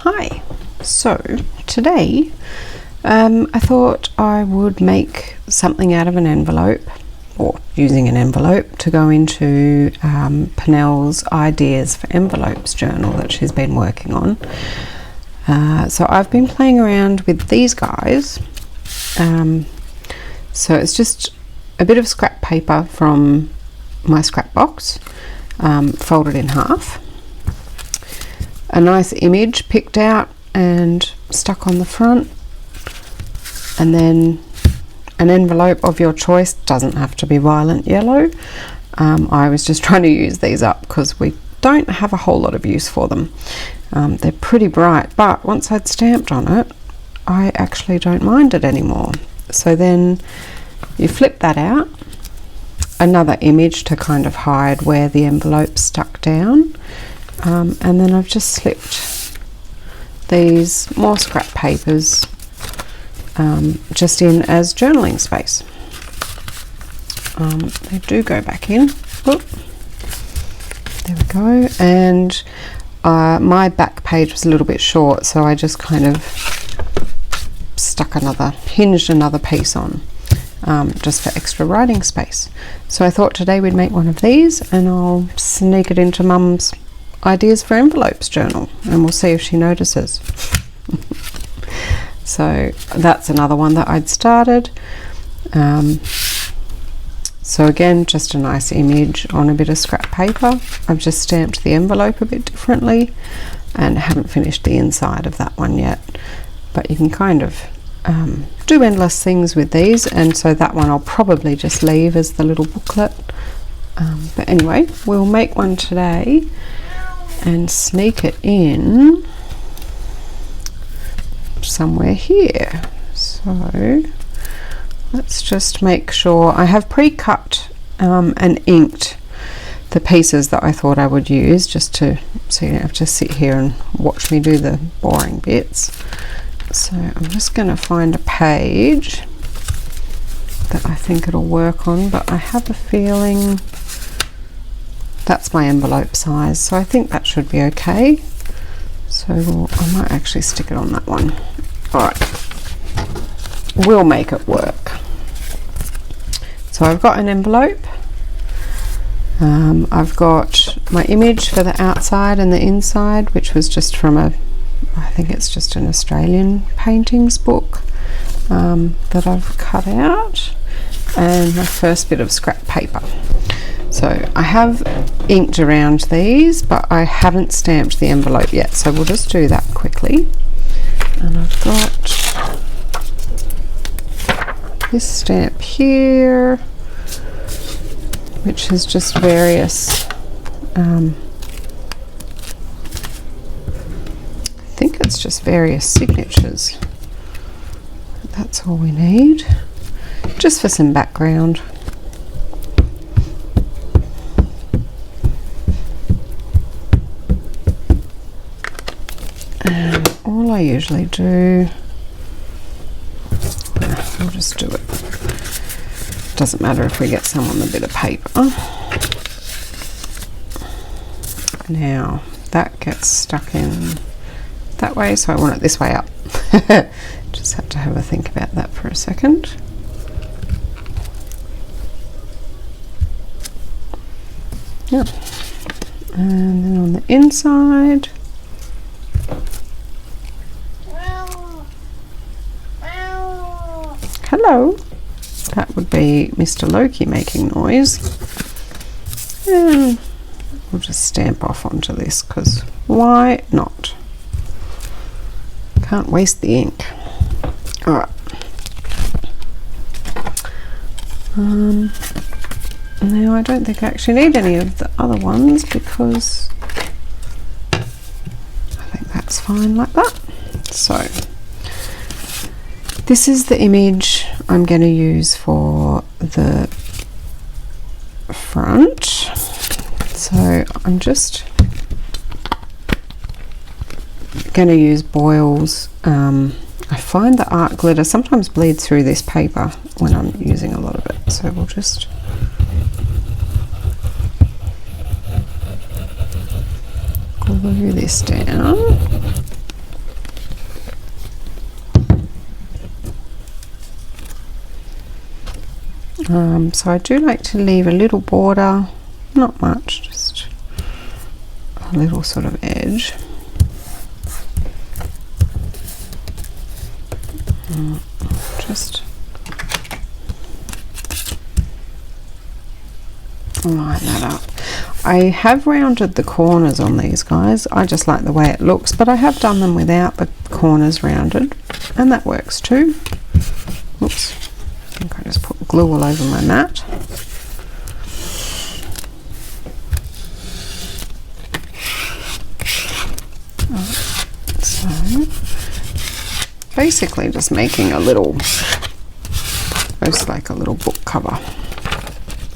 Hi, so today I thought I would make something out of an envelope, or using an envelope, to go into Penel's Ideas for Envelopes journal that she's been working on. So I've been playing around with these guys. So it's just a bit of scrap paper from my scrap box, folded in half. A nice image picked out and stuck on the front, and then an envelope of your choice. Doesn't have to be violet yellow. I was just trying to use these up because we don't have a whole lot of use for them. They're pretty bright, but once I'd stamped on it, I actually don't mind it anymore. So then you flip that out, another image to kind of hide where the envelope stuck down. And then I've just slipped these more scrap papers just in as journaling space. They do go back in. Oop. There we go. And my back page was a little bit short, so I just kind of hinged another piece on, just for extra writing space. So I thought today we'd make one of these, and I'll sneak it into Mum's Ideas for Envelopes journal, and we'll see if she notices. So that's another one that I'd started. So again, just a nice image on a bit of scrap paper. I've just stamped the envelope a bit differently and haven't finished the inside of that one yet, but you can kind of do endless things with these, and so that one I'll probably just leave as the little booklet. But anyway, we'll make one today and sneak it in somewhere here. So let's just make sure I have pre-cut and inked the pieces that I thought I would use, just to, so you don't have to sit here and watch me do the boring bits. So I'm just going to find a page that I think it'll work on, but I have a feeling that's my envelope size, so I think that should be okay. So I might actually stick it on that one. Alright, we'll make it work. So I've got an envelope. I've got my image for the outside and the inside, which was just from I think it's just an Australian paintings book that I've cut out, and my first bit of scrap paper. So I have inked around these, but I haven't stamped the envelope yet, so we'll just do that quickly. And I've got this stamp here, which is just various, I think it's just various signatures. That's all we need, just for some background. And all I usually do, I'll just do it. Doesn't matter if we get some on the bit of paper. Now that gets stuck in that way, so I want it this way up. Just have to have a think about that for a second. Yeah. And then on the inside, hello. That would be Mr. Loki making noise. And we'll just stamp off onto this, because why not? Can't waste the ink. Alright. Now I don't think I actually need any of the other ones, because I think that's fine like that. So this is the image I'm going to use for the front. So I'm just going to use Boyle's. I find the art glitter sometimes bleeds through this paper when I'm using a lot of it, so we'll just glue this down. So I do like to leave a little border, not much, just a little sort of edge. Just line that up. I have rounded the corners on these guys. I just like the way it looks, but I have done them without the corners rounded, and that works too. Oops, I think I just put glue all over my mat. So basically just making a little, almost like a little book cover.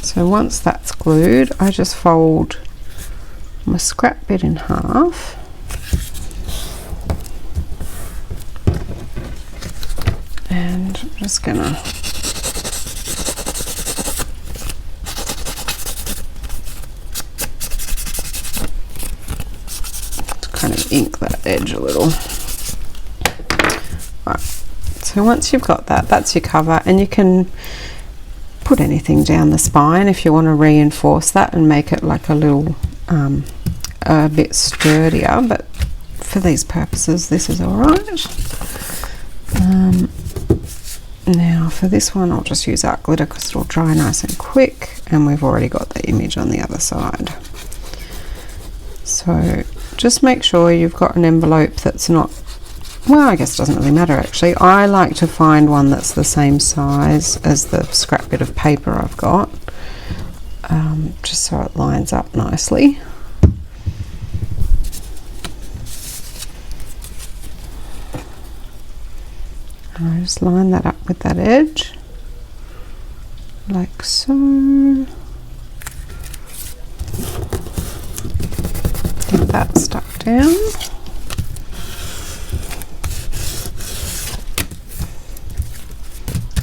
So once that's glued, I just fold my scrap bit in half, and I'm just gonna kind of ink that edge a little. Right, so once you've got that, that's your cover, and you can put anything down the spine if you want to reinforce that and make it like a little a bit sturdier, but for these purposes this is alright. Now for this one I'll just use art glitter because it'll dry nice and quick, and we've already got the image on the other side. So just make sure you've got an envelope that's not, well, I guess it doesn't really matter actually. I like to find one that's the same size as the scrap bit of paper I've got, just so it lines up nicely. And I just line that up with that edge, like so. Get that stuck down.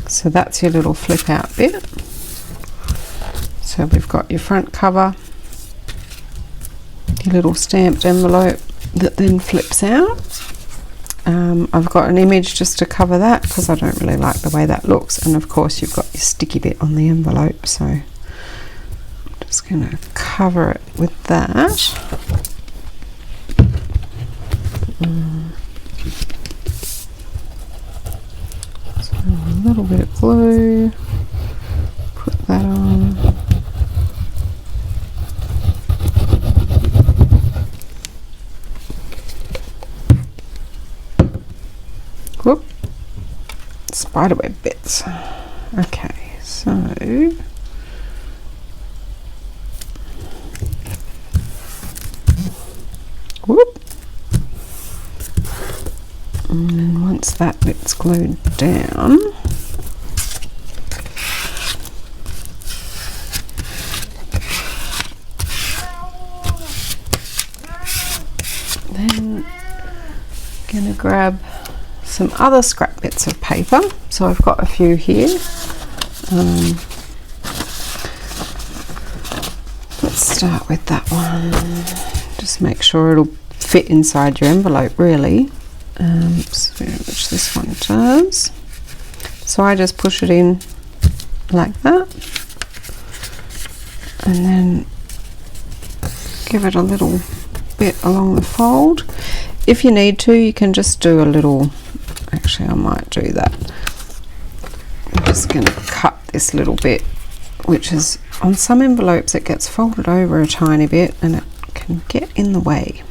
So that's your little flip out bit. So we've got your front cover, your little stamped envelope that then flips out. I've got an image just to cover that because I don't really like the way that looks, and of course you've got your sticky bit on the envelope, so I'm just going to cover it with that. So a little bit of glue, put that on. Whoop, spiderweb bits. Okay, so whoop, and then once that bit's glued down, then I'm gonna grab some other scrap bits of paper. So I've got a few here. Let's start with that one. Just make sure it'll fit inside your envelope really, which this one does. So I just push it in like that, and then give it a little bit along the fold. If you need to, you can just do a little, actually I might do that. I'm just going to cut this little bit, which is on some envelopes it gets folded over a tiny bit and it can get in the way.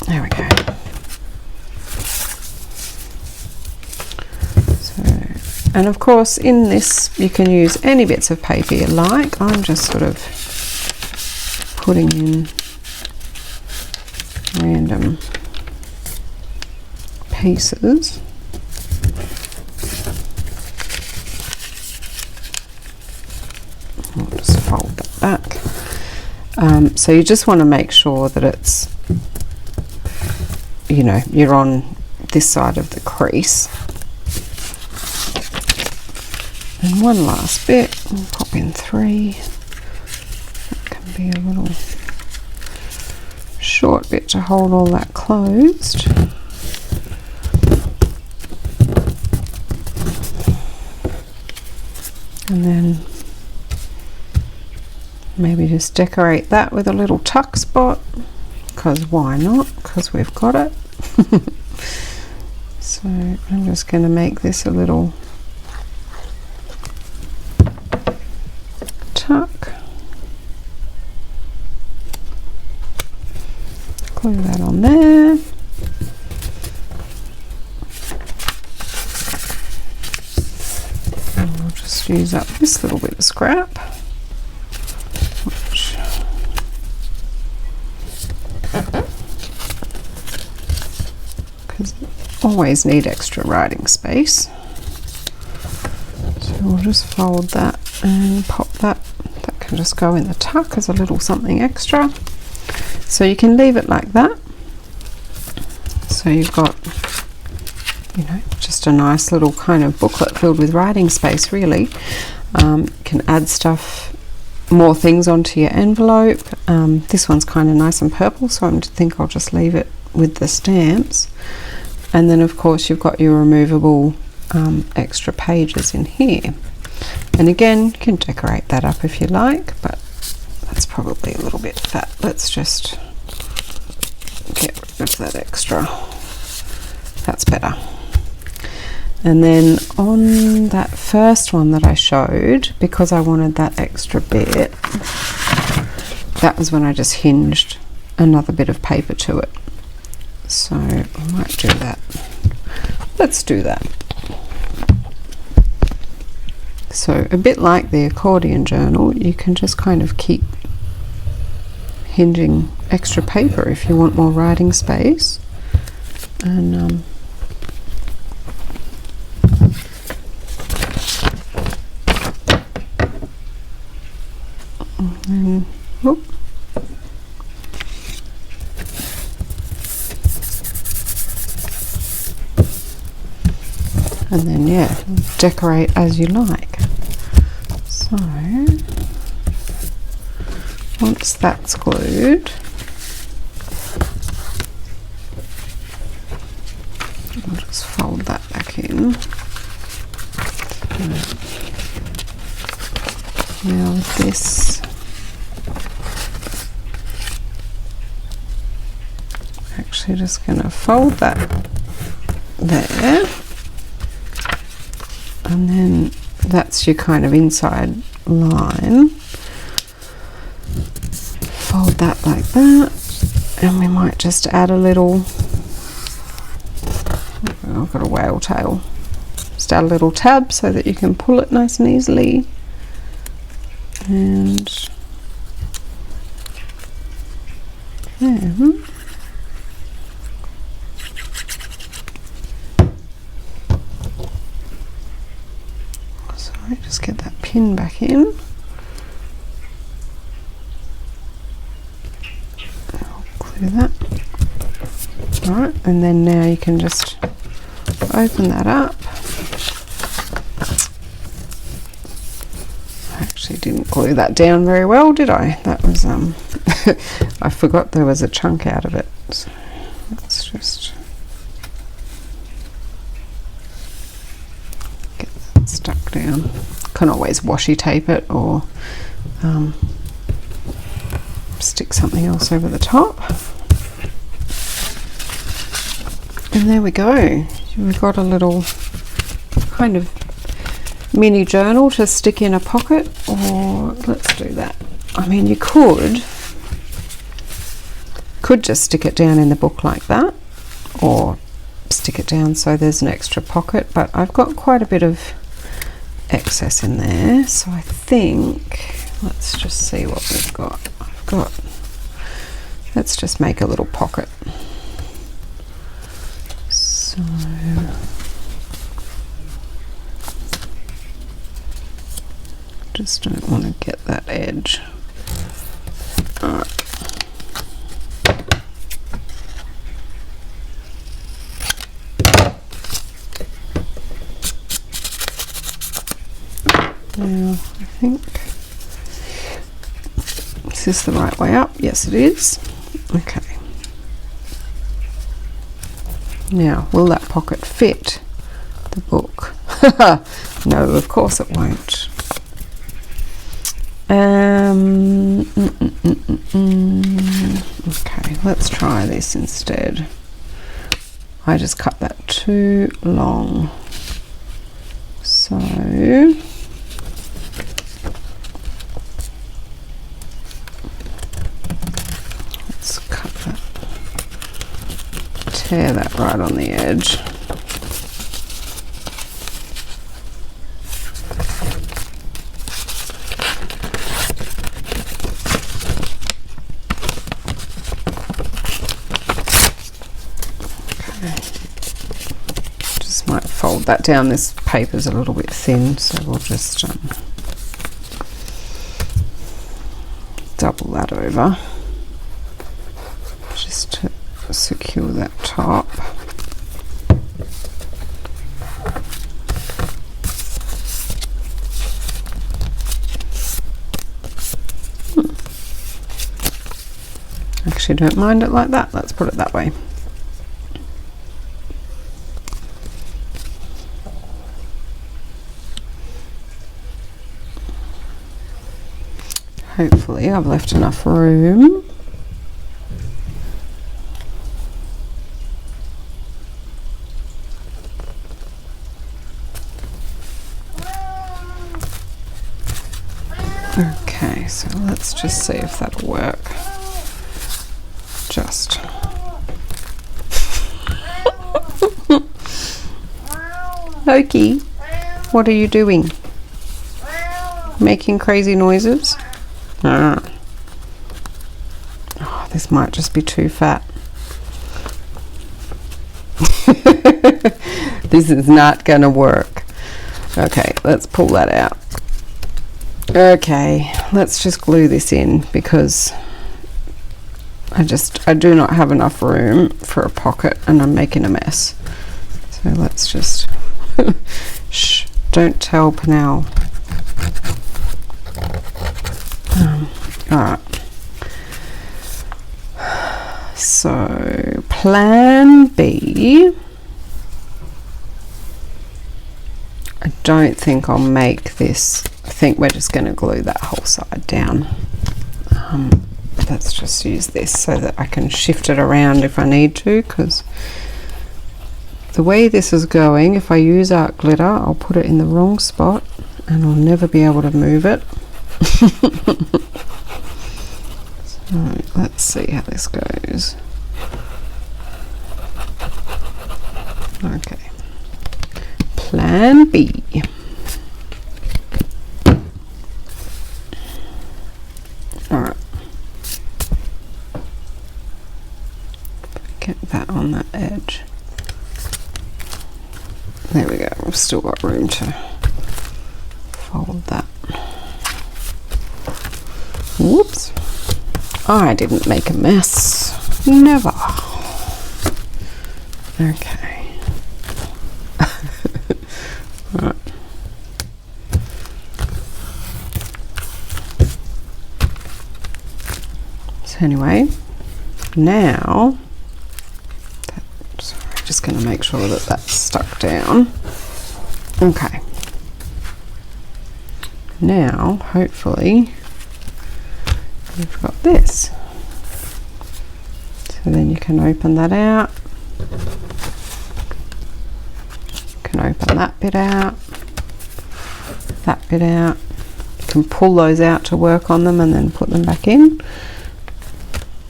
There we go. So, and of course in this you can use any bits of paper you like. I'm just sort of putting in random pieces. I'll just fold that back. So you just want to make sure that it's, you know, you're on this side of the crease. And one last bit, we'll pop in 3. That can be a little short bit to hold all that closed. And then maybe just decorate that with a little tuck spot, because why not, because we've got it. So I'm just going to make this a little tuck, glue that on there. And we'll just use up this little bit of scrap, because always need extra writing space. So we'll just fold that and pop that. That can just go in the tuck as a little something extra. So you can leave it like that. So you've got, you know, just a nice little kind of booklet filled with writing space, really. You can add stuff, more things onto your envelope. This one's kind of nice and purple, so I think I'll just leave it with the stamps. And then of course you've got your removable extra pages in here. And again, you can decorate that up if you like, but that's probably a little bit fat. Let's just get rid of that extra. That's better. And then on that first one that I showed, because I wanted that extra bit, that was when I just hinged another bit of paper to it. So I might do that. Let's do that. So a bit like the accordion journal, you can just kind of keep hinging extra paper if you want more writing space. And whoop. And then, yeah, decorate as you like. So once that's glued, I'll just fold that back in. Now with this, actually just going to fold that there. And then that's your kind of inside line. Fold that like that, and we might just add a little, I've got a whale tail, just add a little tab so that you can pull it nice and easily. And then just get that pin back in. I'll glue that. Alright, and then now you can just open that up. I actually didn't glue that down very well, did I? That was I forgot there was a chunk out of it. So let's just get that stuck down. Can always washi tape it or stick something else over the top. And there we go. We've got a little kind of mini journal to stick in a pocket, or let's do that. I mean, you could just stick it down in the book like that, or stick it down so there's an extra pocket, but I've got quite a bit of excess in there, so I think let's just see what we've got. Let's just make a little pocket. So just don't want to get that edge. Alright. Now, I think, is this the right way up? Yes, it is. Okay. Now, will that pocket fit the book? No, of course it won't. Okay, let's try this instead. I just cut that too long. So let's cut that, tear that right on the edge. Just might fold that down. This paper's a little bit thin, so we'll just double that over just to secure that top. Actually, don't mind it like that. Let's put it that way. Hopefully I've left enough room. Okay, so let's just see if that'll work. Just. Loki, what are you doing? Making crazy noises? Oh, this might just be too fat. This is not gonna work. Okay, let's pull that out. Okay, let's just glue this in because I do not have enough room for a pocket and I'm making a mess. So let's just shh, don't tell Penel. Alright, so plan B, I don't think I'll make this. I think we're just going to glue that whole side down. Let's just use this so that I can shift it around if I need to, because the way this is going, if I use art glitter, I'll put it in the wrong spot and I'll never be able to move it. So let's see how this goes. Okay, plan B. Alright, get that on that edge. There we go, we've still got room to fold that. Whoops, I didn't make a mess. Never. Okay. Right. So anyway, now, sorry, just going to make sure that that's stuck down. Okay. Now, hopefully, we've got this. So then you can open that out. You can open that bit out. That bit out. You can pull those out to work on them and then put them back in.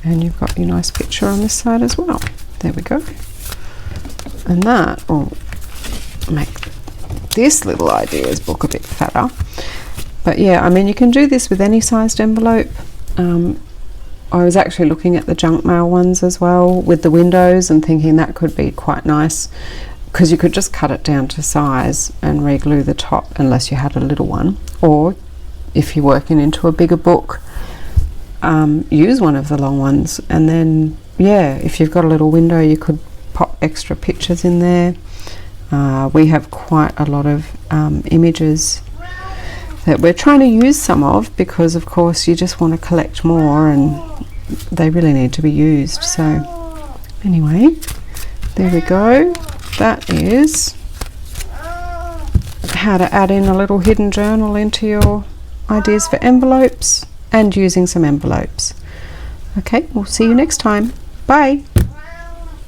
And you've got your nice picture on this side as well. There we go. And that will make this little ideas book a bit fatter. But yeah, I mean, you can do this with any sized envelope. I was actually looking at the junk mail ones as well with the windows and thinking that could be quite nice, because you could just cut it down to size and re-glue the top unless you had a little one, or if you're working into a bigger book, use one of the long ones, and then yeah, if you've got a little window you could pop extra pictures in there. We have quite a lot of images that we're trying to use some of, because of course you just want to collect more and they really need to be used. So anyway, there we go. That is how to add in a little hidden journal into your ideas for envelopes and using some envelopes. Okay, we'll see you next time. Bye.